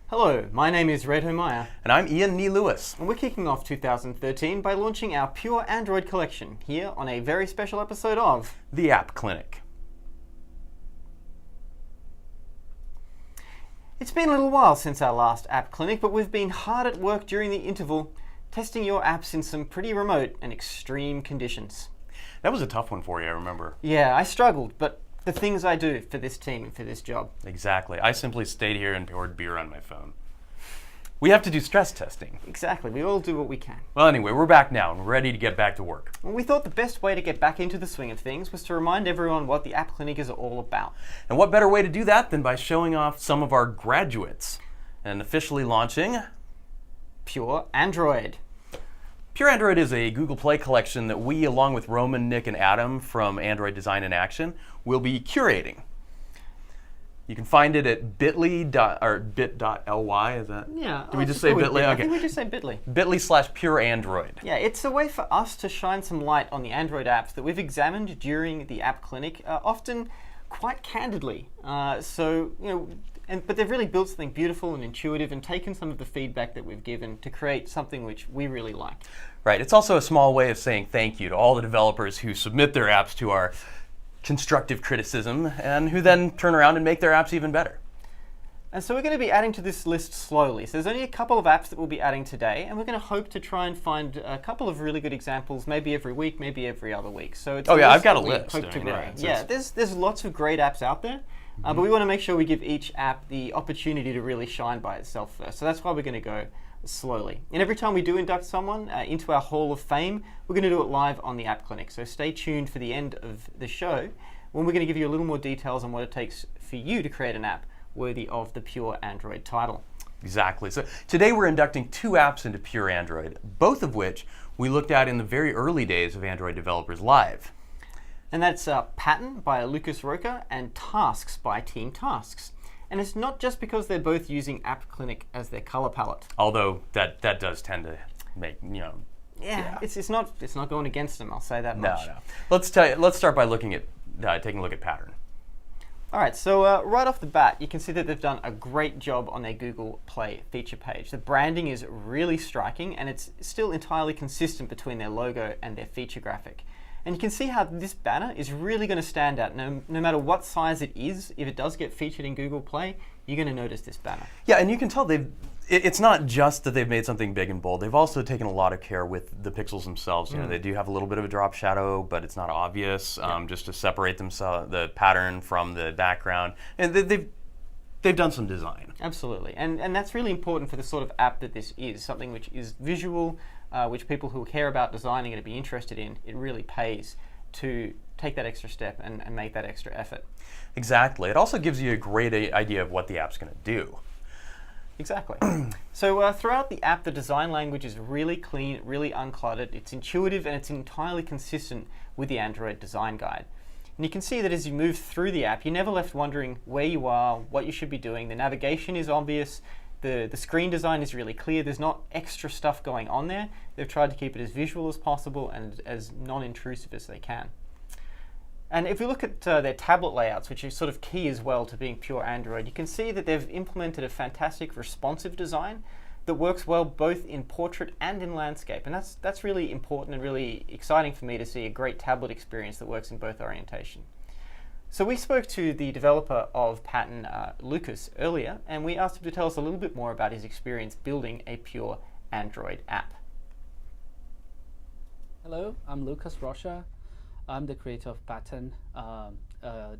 Hello, my name is Red Homaya, And I'm Ian Nee Lewis. and we're kicking off 2013 by launching our Pure Android collection here on a very special episode of The App Clinic. It's been a little while since our last App Clinic, but we've been hard at work during the interval, testing your apps in some pretty remote and extreme conditions. That was a tough one for you, I remember. Yeah, I struggled, but the things I do for this team and for this job. Exactly. I simply stayed here and poured beer on my phone. We have to do stress testing. Exactly, we all do what we can. Well, anyway, we're back now and we're ready to get back to work. Well, we thought the best way to get back into the swing of things was to remind everyone what the App Clinic is all about. And what better way to do that than by showing off some of our graduates and officially launching Pure Android. Pure Android is a Google Play collection that we, along with Roman, Nick, and Adam from Android Design in Action, will be curating. You can find it at bit.ly, is that? Yeah. Do we just say bit.ly? I Okay. think we just say bit.ly. bit.ly/Pure Android. Yeah, it's a way for us to shine some light on the Android apps that we've examined during the App Clinic, often quite candidly. But they've really built something beautiful and intuitive and taken some of the feedback that we've given to create something which we really like. Right. It's also a small way of saying thank you to all the developers who submit their apps to our constructive criticism and who then turn around and make their apps even better. And so we're going to be adding to this list slowly. So there's only a couple of apps that we'll be adding today, and we're going to hope to try and find a couple of really good examples, maybe every week, maybe every other week. So it's I've got a that we list. hope to grow. Yeah, Yeah, there's lots of great apps out there, but we want to make sure we give each app the opportunity to really shine by itself first. So that's why we're going to go slowly. And every time we do induct someone into our Hall of Fame, we're going to do it live on the App Clinic. So stay tuned for the end of the show when we're going to give you a little more details on what it takes for you to create an app worthy of the Pure Android title. Exactly. So today we're inducting two apps into Pure Android, both of which we looked at in the very early days of Android Developers Live. And that's Pattern by Lucas Roca and Tasks by Team Tasks. And it's not just because they're both using App Clinic as their color palette. Although that does tend to make, Yeah. It's not going against them, I'll say that much. No. Let's start by taking a look at Pattern. All right, so right off the bat, you can see that they've done a great job on their Google Play feature page. The branding is really striking, and it's still entirely consistent between their logo and their feature graphic. And you can see how this banner is really going to stand out. No matter what size it is, if it does get featured in Google Play, you're going to notice this banner. Yeah, and you can tell it's not just that they've made something big and bold. They've also taken a lot of care with the pixels themselves. They do have a little bit of a drop shadow, but it's not obvious, just to separate the pattern from the background. And they've done some design. Absolutely, and that's really important for the sort of app that this is, something which is visual, which people who care about design are going to be interested in. It really pays to take that extra step and make that extra effort. Exactly. It also gives you a great idea of what the app's going to do. Exactly. So throughout the app, the design language is really clean, really uncluttered. It's intuitive and it's entirely consistent with the Android design guide. And you can see that as you move through the app, you're never left wondering where you are, what you should be doing. The navigation is obvious. The screen design is really clear. There's not extra stuff going on there. They've tried to keep it as visual as possible and as non-intrusive as they can. And if we look at their tablet layouts, which is sort of key as well to being pure Android, you can see that they've implemented a fantastic responsive design that works well both in portrait and in landscape. And that's really important and really exciting for me to see a great tablet experience that works in both orientation. So we spoke to the developer of Pattern, Lucas, earlier, and we asked him to tell us a little bit more about his experience building a pure Android app. Hello, I'm Lucas Rocha. I'm the creator of Pattern, a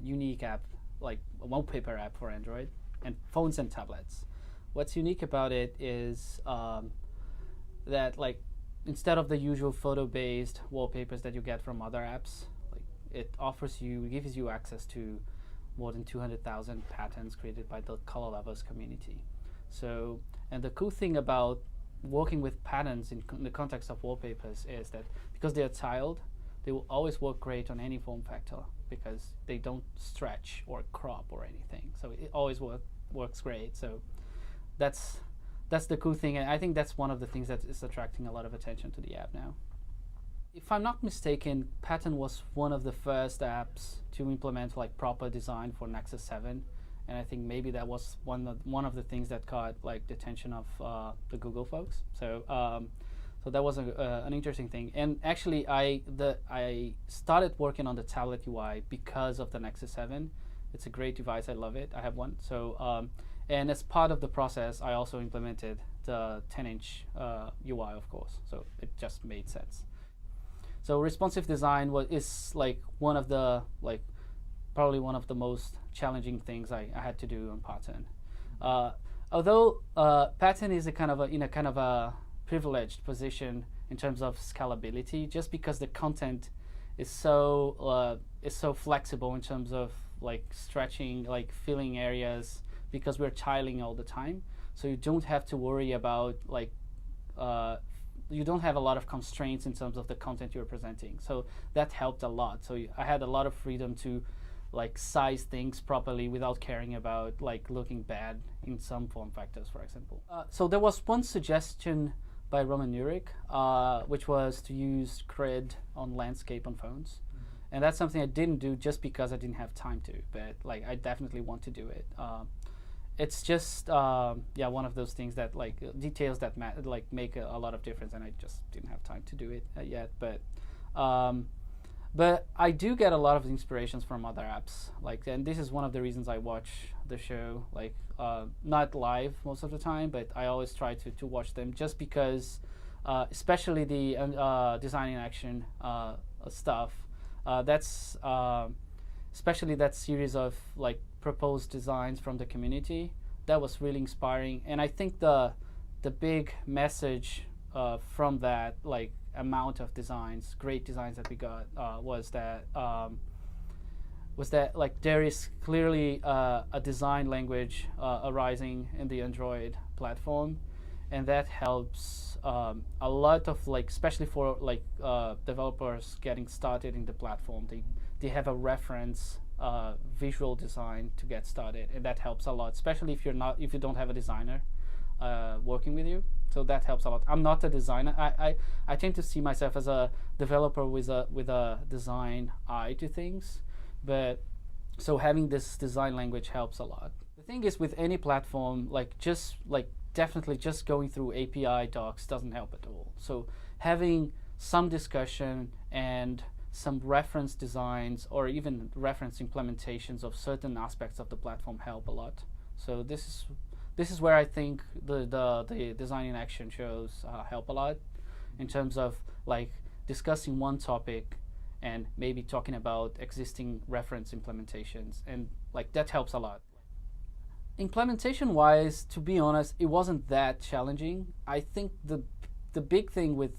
unique app, like a wallpaper app for Android and phones and tablets. What's unique about it is that, like, instead of the usual photo-based wallpapers that you get from other apps, it gives you access to more than 200,000 patterns created by the Color Lovers community. So, and the cool thing about working with patterns in the context of wallpapers is that because they are tiled, they will always work great on any form factor because they don't stretch or crop or anything. So it always works great. So that's the cool thing, and I think that's one of the things that is attracting a lot of attention to the app now. If I'm not mistaken, Pattern was one of the first apps to implement like proper design for Nexus 7, and I think maybe that was one of the things that caught like the attention of the Google folks. So that was an interesting thing. And actually, I started working on the tablet UI because of the Nexus 7. It's a great device. I love it. I have one. So and as part of the process, I also implemented the 10-inch UI, of course. So it just made sense. So responsive design is like one of the probably one of the most challenging things I had to do on Pattern. Although Pattern is in a kind of a privileged position in terms of scalability, just because the content is so flexible in terms of like stretching, like filling areas, because we're tiling all the time. So you don't have to worry about like you don't have a lot of constraints in terms of the content you're presenting. So that helped a lot. So I had a lot of freedom to like size things properly without caring about like looking bad in some form factors, for example. So there was one suggestion by Roman Nurek, which was to use Grid on landscape on phones. And that's something I didn't do just because I didn't have time to, but like I definitely want to do it. It's just one of those things that like details that like make a lot of difference, and I just didn't have time to do it yet. But I do get a lot of inspirations from other apps, like, and this is one of the reasons I watch the show, like not live most of the time, but I always try to watch them, just because, especially the design in action stuff. That's especially that series of like proposed designs from the community. That was really inspiring, and I think the big message from that like amount of designs, great designs that we got, was that like there is clearly a design language arising in the Android platform, and that helps a lot of like, especially for like developers getting started in the platform. They have a reference visual design to get started, and that helps a lot, especially if you don't have a designer working with you. So that helps a lot. I'm not a designer. I tend to see myself as a developer with a design eye to things, but so having this design language helps a lot. The thing is, with any platform, definitely just going through API docs doesn't help at all. So having some discussion and some reference designs or even reference implementations of certain aspects of the platform help a lot. So this is where I think the design in action shows help a lot, in terms of like discussing one topic and maybe talking about existing reference implementations, and like that helps a lot. Implementation wise, to be honest, it wasn't that challenging. I think the big thing with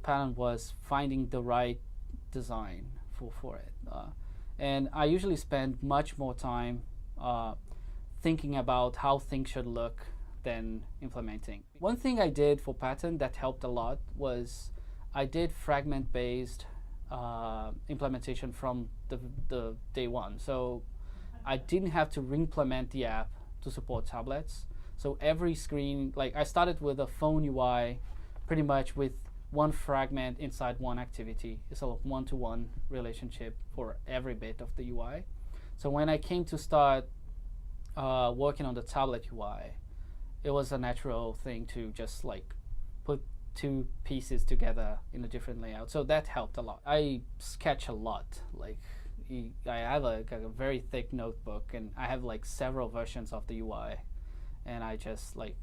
Pattern was finding the right design for it, and I usually spend much more time thinking about how things should look than implementing. One thing I did for Pattern that helped a lot was I did fragment-based implementation from the day one. So I didn't have to re-implement the app to support tablets. So every screen, like I started with a phone UI pretty much with one fragment inside one activity. It's a one-to-one relationship for every bit of the UI. So when I came to start working on the tablet UI, it was a natural thing to just like put two pieces together in a different layout. So that helped a lot. I sketch a lot. Like I have a very thick notebook, and I have like several versions of the UI, and I just like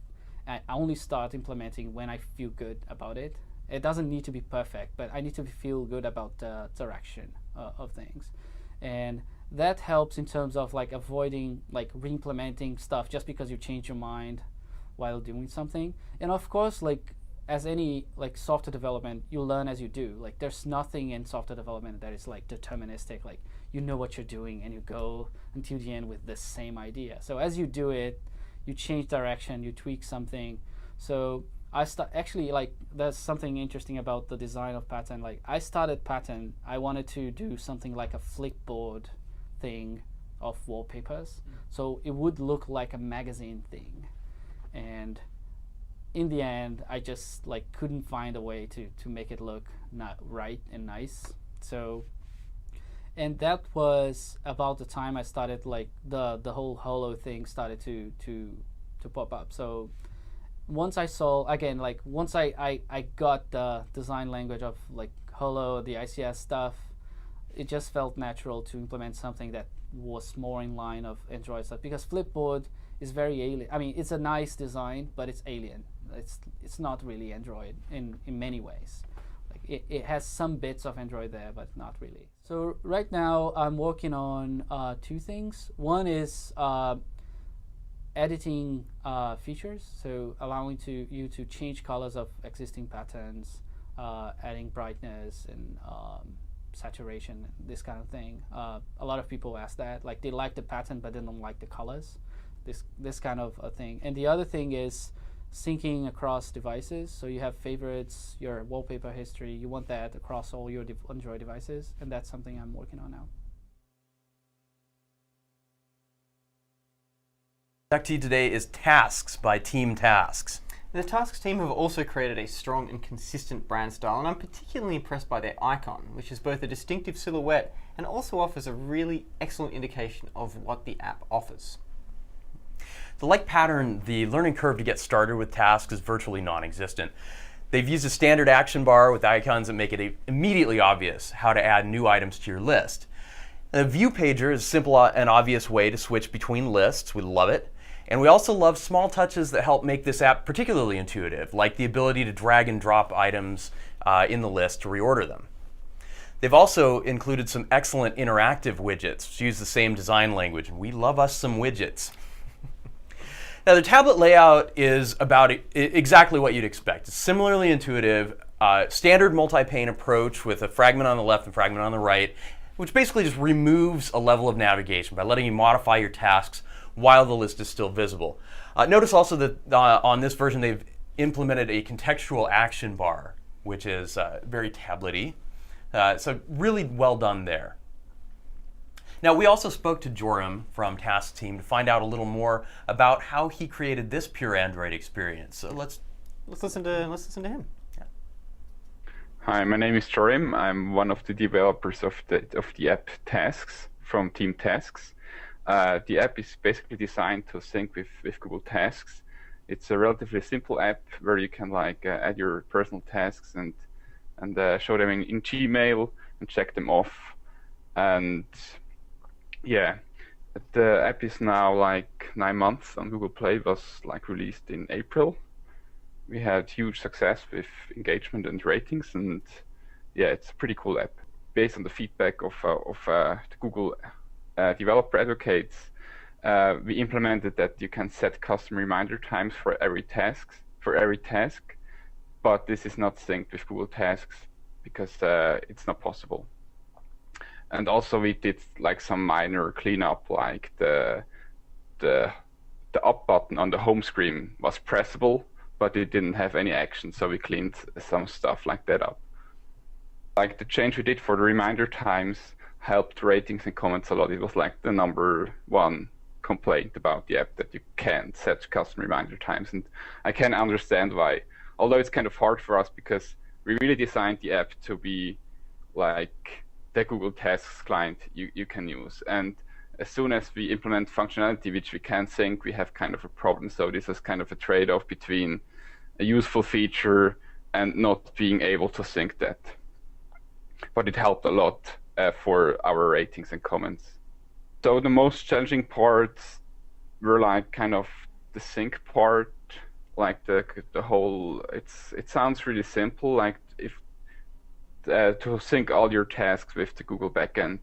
I only start implementing when I feel good about it. It doesn't need to be perfect, but I need to feel good about the direction of things, and that helps in terms of like avoiding like re-implementing stuff just because you change your mind while doing something. And of course, like as any like software development, you learn as you do. Like there's nothing in software development that is like deterministic, like you know what you're doing and you go until the end with the same idea. So as you do it, you change direction, you tweak something. So actually, like there's something interesting about the design of Pattern. Like I started Pattern, I wanted to do something like a Flipboard thing of wallpapers, so it would look like a magazine thing, and in the end I just like couldn't find a way to make it look not right and nice. So and that was about the time I started, like the whole Holo thing started to pop up. So once I saw, again, like once I got the design language of like Holo, the ICS stuff, it just felt natural to implement something that was more in line of Android stuff, because Flipboard is very alien. I mean, it's a nice design, but it's alien. It's not really Android in many ways. Like it has some bits of Android there, but not really. So right now I'm working on two things. One is editing features, so allowing you to change colors of existing patterns, adding brightness and saturation, this kind of thing. A lot of people ask that, like they like the pattern but they don't like the colors. This kind of a thing. And the other thing is syncing across devices. So you have favorites, your wallpaper history. You want that across all your Android devices, and that's something I'm working on now. Tech Tea today is Tasks by Team Tasks. The Tasks team have also created a strong and consistent brand style, and I'm particularly impressed by their icon, which is both a distinctive silhouette and also offers a really excellent indication of what the app offers. The like pattern, the learning curve to get started with Tasks is virtually non-existent. They've used a standard action bar with icons that make it immediately obvious how to add new items to your list. The View Pager is a simple and obvious way to switch between lists. We love it. And we also love small touches that help make this app particularly intuitive, like the ability to drag and drop items in the list to reorder them. They've also included some excellent interactive widgets which use the same design language, and we love us some widgets. Now, the tablet layout is about exactly what you'd expect. It's similarly intuitive, standard multi-pane approach with a fragment on the left and fragment on the right, which basically just removes a level of navigation by letting you modify your tasks while the list is still visible. Notice also that on this version they've implemented a contextual action bar, which is very tablet-y. So really well done there. Now, we also spoke to Joram from Task Team to find out a little more about how he created this pure Android experience. So let's listen to him. Yeah. Hi, my name is Joram. I'm one of the developers of the app Tasks from Team Tasks. The app is basically designed to sync with Google Tasks. It's a relatively simple app where you can add your personal tasks and show them in Gmail and check them off. And yeah, the app is now 9 months on Google Play. It was released in April. We had huge success with engagement and ratings, and yeah, it's a pretty cool app. Based on the feedback of the Google developer advocates, we implemented that you can set custom reminder times for every task, but this is not synced with Google Tasks because it's not possible. And also we did some minor cleanup, like the up button on the home screen was pressable, but it didn't have any action, so we cleaned some stuff like that up. The change we did for the reminder times helped ratings and comments a lot. It was the number one complaint about the app, that you can't set custom reminder times, and I can understand why. Although it's kind of hard for us because we really designed the app to be the Google Tasks client you can use. And as soon as we implement functionality which we can't sync, we have kind of a problem. So this is kind of a trade-off between a useful feature and not being able to sync that. But it helped a lot for our ratings and comments. So the most challenging parts were kind of the sync part, the whole. It sounds really simple, to sync all your tasks with the Google backend.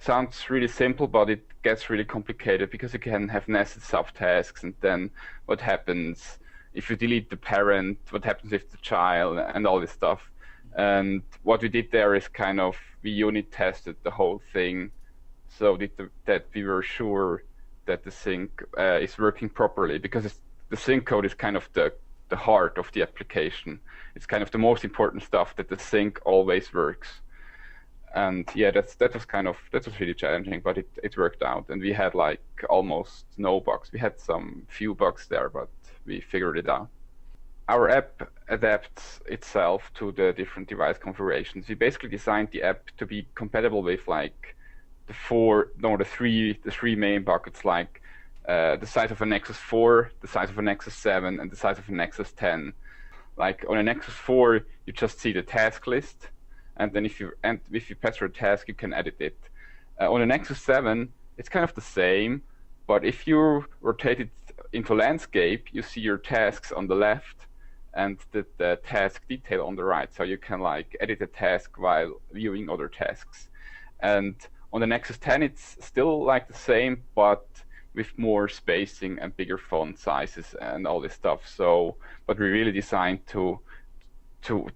Sounds really simple, but it gets really complicated because you can have nested subtasks, and then what happens if you delete the parent, what happens with the child, and all this stuff. And what we did there is we unit tested the whole thing so that we were sure that the sync is working properly, because the sync code is kind of the heart of the application. It's kind of the most important stuff, that the sync always works. And yeah, that was really challenging, but it worked out, and we had almost no bugs. We had some few bugs there, but we figured it out. Our app adapts itself to the different device configurations. We basically designed the app to be compatible with the three main buckets, like the size of a Nexus 4, the size of a Nexus 7, and the size of a Nexus 10. Like on a Nexus 4, you just see the task list, and then if you pass your task, you can edit it. On a Nexus 7, it's kind of the same, but if you rotate it into landscape, you see your tasks on the left and the task detail on the right. So you can like edit a task while viewing other tasks. And on the Nexus 10, it's still like the same, but with more spacing and bigger font sizes and all this stuff. So, but we really designed to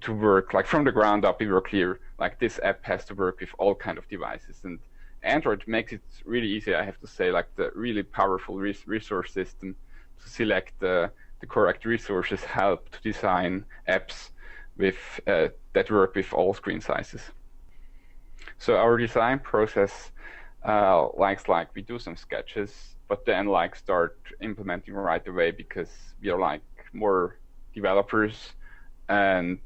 work like from the ground up. We were clear like this app has to work with all kind of devices, and Android makes it really easy. I have to say, like the really powerful resource system to select the correct resources help to design apps with that work with all screen sizes. So our design process like we do some sketches, but then like start implementing right away because we are like more developers, and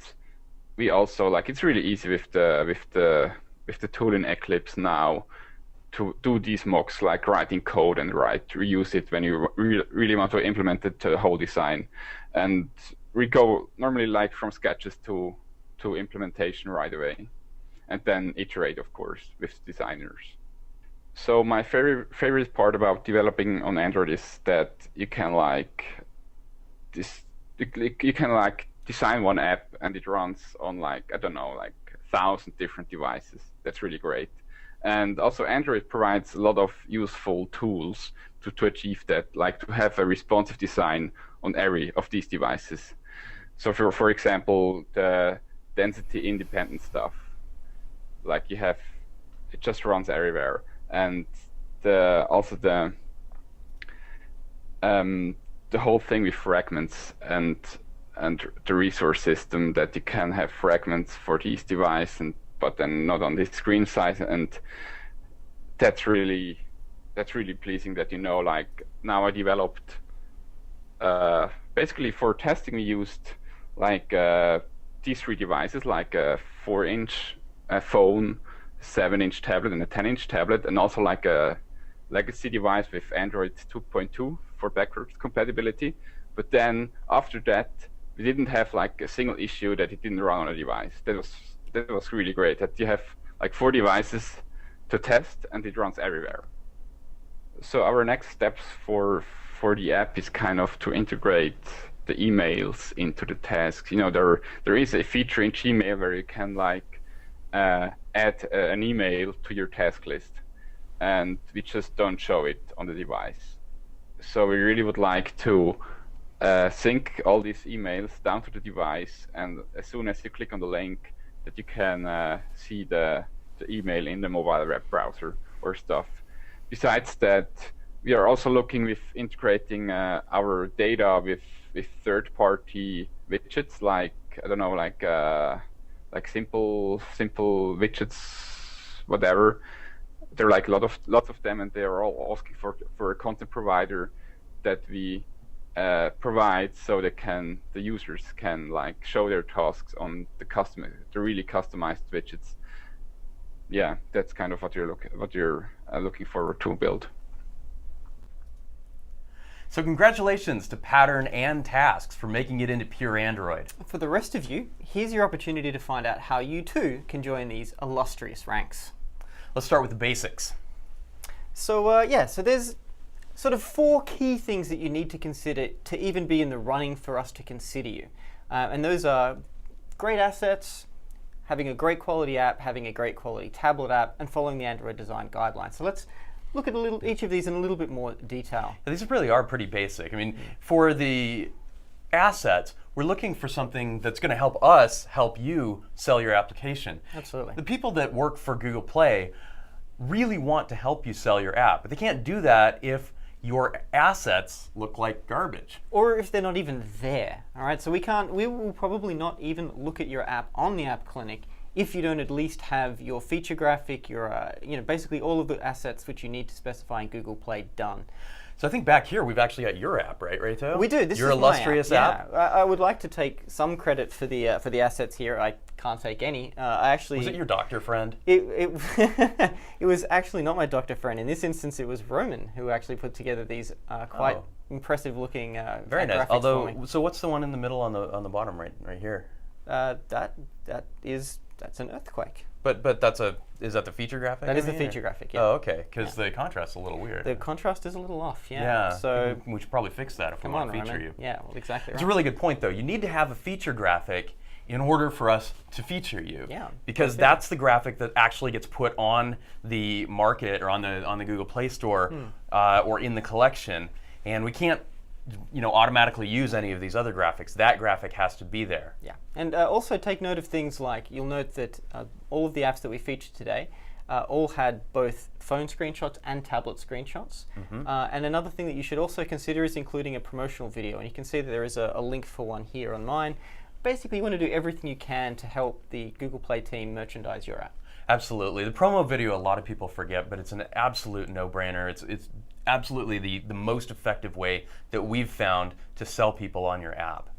we also like it's really easy with the tool in Eclipse now to do these mocks, like writing code and reuse it when you really want to implement it to the whole design. And we go normally like from sketches to implementation right away, and then iterate, of course, with designers. So my favorite part about developing on Android is that you can design one app and it runs on like, I don't know, like 1,000 different devices. That's really great. And also Android provides a lot of useful tools to achieve that, like to have a responsive design on every of these devices. So for example, the density independent stuff, like it just runs everywhere. And the whole thing with fragments and the resource system, that you can have fragments for these devices, but then not on this screen size, and that's really pleasing that, you know, like now I developed basically for testing we used like these three devices, like a 4-inch phone, 7-inch tablet, and a 10-inch tablet, and also like a legacy device with Android 2.2 for backwards compatibility. But then after that, we didn't have like a single issue that it didn't run on a device. That was really great, that you have like 4 devices to test and it runs everywhere. So our next steps for the app is kind of to integrate the emails into the tasks. You know, there is a feature in Gmail where you can like add an email to your task list, and we just don't show it on the device. So we really would like to sync all these emails down to the device, and as soon as you click on the link, that you can see the email in the mobile web browser or stuff. Besides that, we are also looking with integrating our data with third-party widgets, like I don't know, like simple widgets, whatever. There are like lots of them, and they are all asking for a content provider that we provide, so the users can like show their tasks on the really customized widgets. Yeah, that's kind of what you're looking forward to build. So congratulations to Pattern and Tasks for making it into pure Android. For the rest of you, here's your opportunity to find out how you too can join these illustrious ranks. Let's start with the basics. So so there's sort of 4 key things that you need to consider to even be in the running for us to consider you. And those are great assets, having a great quality app, having a great quality tablet app, and following the Android design guidelines. So let's look at each of these in a little bit more detail. Now, these really are pretty basic. I mean, for the assets, we're looking for something that's going to help us help you sell your application. Absolutely. The people that work for Google Play really want to help you sell your app, but they can't do that if your assets look like garbage. Or if they're not even there. All right, so we will probably not even look at your app on the App Clinic if you don't at least have your feature graphic, your basically all of the assets which you need to specify in Google Play done. So I think back here we've actually got your app, right, Reto? We do. This your is my illustrious app. Yeah. I would like to take some credit for the assets here. I can't take any. I actually. Was it your doctor friend? It was actually not my doctor friend. In this instance, it was Roman who actually put together these quite impressive looking. Very nice. graphics for me. Although, so what's the one in the middle on the bottom right here? That's an earthquake. But is that the feature graphic? That I is the mean, feature graphic. Yeah. Oh, okay. Because the contrast's a little weird. The contrast is a little off. Yeah. yeah. So we should probably fix that if we come want on, to feature Roman. you. Yeah. Well, exactly. It's a really good point, though. You need to have a feature graphic in order for us to feature you. Yeah. Because that's the graphic that actually gets put on the market or on the Google Play Store or in the collection, and we can't automatically use any of these other graphics. That graphic has to be there. Yeah, and also take note of things like, you'll note that all of the apps that we featured today all had both phone screenshots and tablet screenshots. And another thing that you should also consider is including a promotional video. And you can see that there is a link for one here on mine. Basically, you want to do everything you can to help the Google Play team merchandise your app. Absolutely. The promo video, a lot of people forget, but it's an absolute no-brainer. It's absolutely the most effective way that we've found to sell people on your app.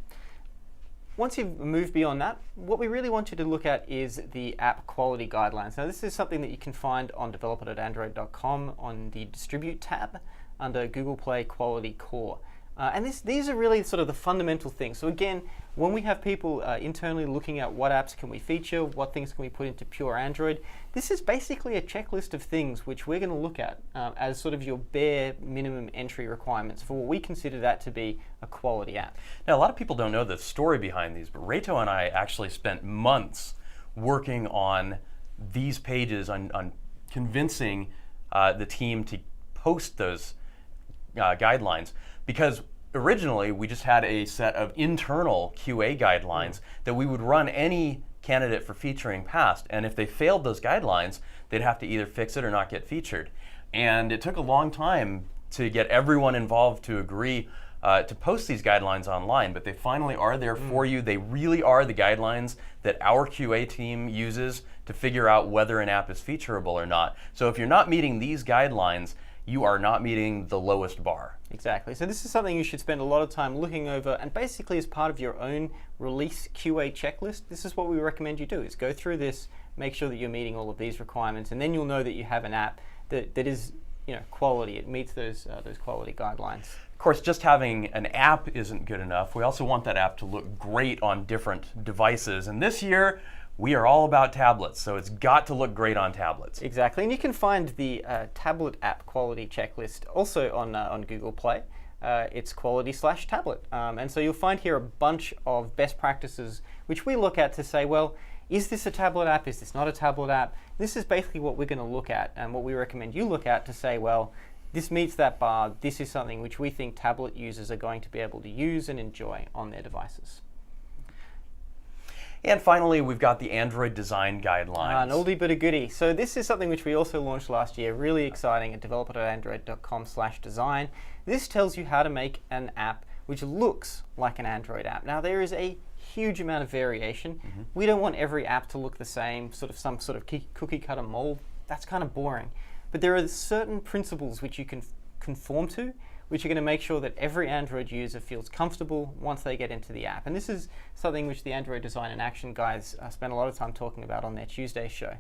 Once you've moved beyond that, what we really want you to look at is the app quality guidelines. Now, this is something that you can find on developer.android.com on the Distribute tab under Google Play Quality Core. And these are really sort of the fundamental things. So again, when we have people internally looking at what apps can we feature, what things can we put into pure Android, this is basically a checklist of things which we're going to look at as sort of your bare minimum entry requirements for what we consider that to be a quality app. Now, a lot of people don't know the story behind these, but Reto and I actually spent months working on these pages, on convincing the team to post those guidelines, because originally we just had a set of internal QA guidelines that we would run any candidate for featuring past, and if they failed those guidelines, they'd have to either fix it or not get featured. And it took a long time to get everyone involved to agree to post these guidelines online, but they finally are there for you. They really are the guidelines that our QA team uses to figure out whether an app is featureable or not. So if you're not meeting these guidelines, you are not meeting the lowest bar. Exactly. So this is something you should spend a lot of time looking over, and basically as part of your own release QA checklist, this is what we recommend you do, is go through this, make sure that you're meeting all of these requirements, and then you'll know that you have an app that is quality. It meets those quality guidelines. Of course, just having an app isn't good enough. We also want that app to look great on different devices, and this year, we are all about tablets, so it's got to look great on tablets. Exactly, and you can find the tablet app quality checklist also on Google Play. It's quality/tablet, and so you'll find here a bunch of best practices which we look at to say, well, is this a tablet app? Is this not a tablet app? This is basically what we're going to look at, and what we recommend you look at to say, well, this meets that bar. This is something which we think tablet users are going to be able to use and enjoy on their devices. And finally, we've got the Android design guidelines. An oldie but a goodie. So this is something which we also launched last year, really exciting, at developer.android.com/design. This tells you how to make an app which looks like an Android app. Now, there is a huge amount of variation. We don't want every app to look the same, some sort of cookie cutter mold. That's kind of boring. But there are certain principles which you can conform to, which are going to make sure that every Android user feels comfortable once they get into the app. And this is something which the Android Design in Action guys spent a lot of time talking about on their Tuesday show.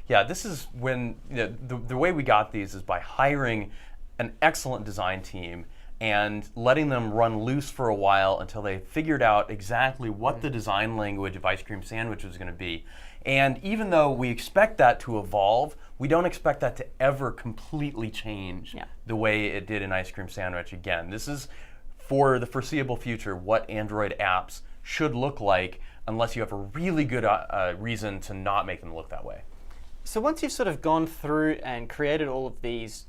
Yeah, this is when the way we got these is by hiring an excellent design team and letting them run loose for a while until they figured out exactly what the design language of Ice Cream Sandwich was going to be. And even though we expect that to evolve, we don't expect that to ever completely change the way it did in Ice Cream Sandwich. Again, this is for the foreseeable future what Android apps should look like, unless you have a really good reason to not make them look that way. So once you've sort of gone through and created all of these,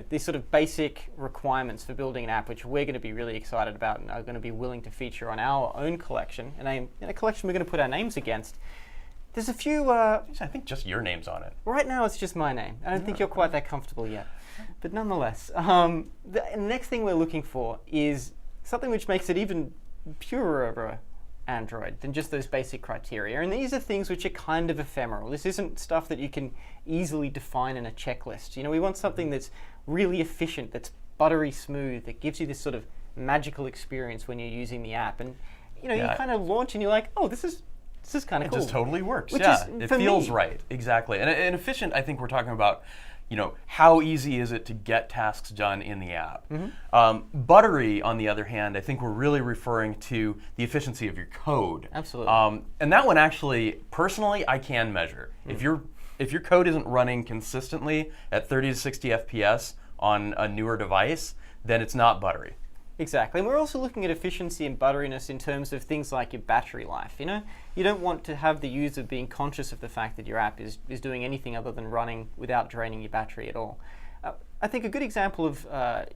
these sort of basic requirements for building an app, which we're going to be really excited about and are going to be willing to feature on our own collection, and a collection we're going to put our names against, there's a few... I think just your name's on it. Right now it's just my name. I don't think you're quite that comfortable yet. But nonetheless, the next thing we're looking for is something which makes it even purer over Android than just those basic criteria. And these are things which are kind of ephemeral. This isn't stuff that you can easily define in a checklist. We want something that's really efficient, that's buttery smooth. It gives you this sort of magical experience when you're using the app, and you know, Yeah. you kind of launch and you're like, oh, this is kind of It cool. just totally works. Which yeah, is, it for feels me- right. Exactly. And efficient, I think we're talking about, you know, how easy is it to get tasks done in the app? Buttery, on the other hand, I think we're really referring to the efficiency of your code. Absolutely. And that one actually, personally, I can measure. If your code isn't running consistently at 30 to 60 FPS on a newer device, then it's not buttery. Exactly. And we're also looking at efficiency and butteriness in terms of things like your battery life. You know, you don't want to have the user being conscious of the fact that your app is doing anything other than running without draining your battery at all. I think a good example of,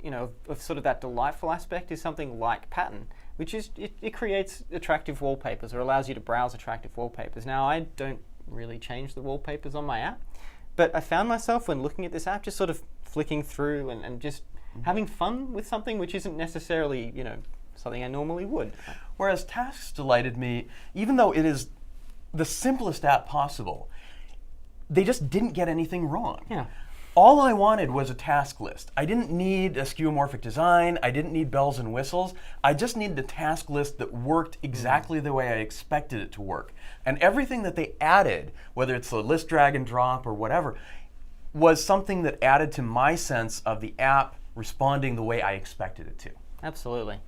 you know, of sort of that delightful aspect is something like Pattern, which is, it creates attractive wallpapers or allows you to browse attractive wallpapers. Now, I don't really change the wallpapers on my app, but I found myself when looking at this app just sort of flicking through and just having fun with something which isn't necessarily, you know, something I normally would. Whereas Tasks delighted me, even though it is the simplest app possible, they just didn't get anything wrong. Yeah. All I wanted was a task list. I didn't need a skeuomorphic design. I didn't need bells and whistles. I just needed a task list that worked exactly the way I expected it to work. And everything that they added, whether it's the list drag and drop or whatever, was something that added to my sense of the app responding the way I expected it to. Absolutely.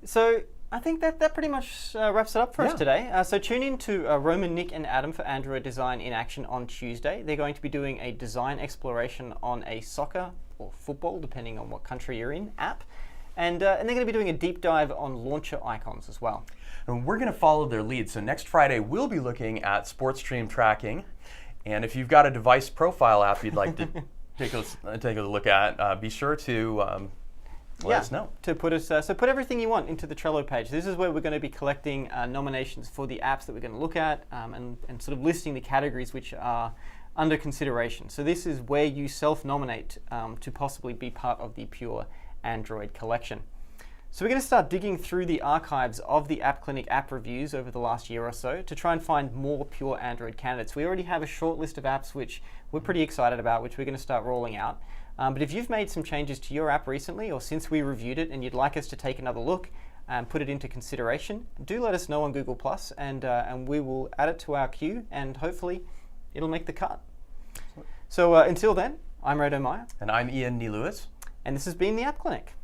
So I think that pretty much wraps it up for us Yeah. today. So tune in to Roman, Nick, and Adam for Android Design in Action on Tuesday. They're going to be doing a design exploration on a soccer or football, depending on what country you're in, app. And they're going to be doing a deep dive on launcher icons as well. And we're going to follow their lead. So next Friday, we'll be looking at sports stream tracking. And if you've got a device profile app you'd like to take a look at, be sure to let us know. To put us, so put everything you want into the Trello page. This is where we're going to be collecting nominations for the apps that we're going to look at and sort of listing the categories which are under consideration. So this is where you self-nominate to possibly be part of the Pure Android collection. So we're going to start digging through the archives of the App Clinic app reviews over the last year or so to try and find more pure Android candidates. We already have a short list of apps which we're pretty excited about, which we're going to start rolling out. But if you've made some changes to your app recently or since we reviewed it and you'd like us to take another look and put it into consideration, do let us know on Google+, and we will add it to our queue and hopefully it'll make the cut. So until then, I'm Ray Meyer, And I'm Ian Nee Lewis. and this has been the App Clinic.